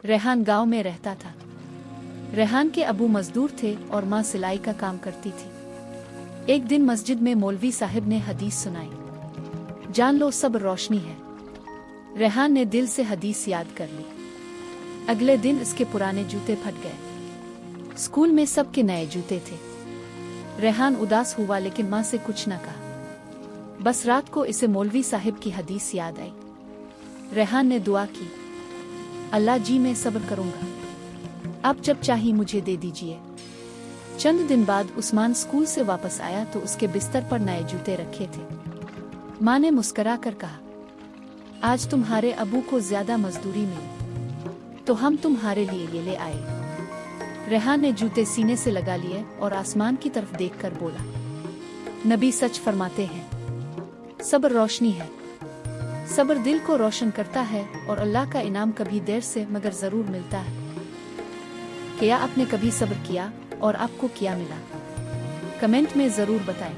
रेहान गांव में रहता था। रेहान के अबू मजदूर थे और माँ सिलाई का काम करती थी। एक दिन मस्जिद में मौलवी साहब ने हदीस सुनाई, जान लो सब्र रोशनी है। रेहान ने दिल से हदीस याद कर ली। अगले दिन इसके पुराने जूते फट गए। स्कूल में सबके नए जूते थे। रेहान उदास हुआ लेकिन माँ से कुछ न कहा। बस रात को इसे मौलवी साहब की हदीस याद आई। रेहान ने दुआ की, अल्लाह जी मैं सब्र करूंगा, अब जब चाहिए मुझे दे दीजिए। चंद दिन बाद उस्मान स्कूल से वापस आया तो उसके बिस्तर पर नए जूते रखे थे। माँ ने मुस्करा कर कहा, आज तुम्हारे अबू को ज्यादा मजदूरी मिली तो हम तुम्हारे लिए ये ले आए। रेहान ने जूते सीने से लगा लिए और आसमान की तरफ देखकर बोला, नबी सच फरमाते हैं, सब्र रोशनी है। सब्र दिल को रोशन करता है और अल्लाह का इनाम कभी देर से मगर जरूर मिलता है। क्या आपने कभी सब्र किया और आपको क्या मिला? कमेंट में जरूर बताएं।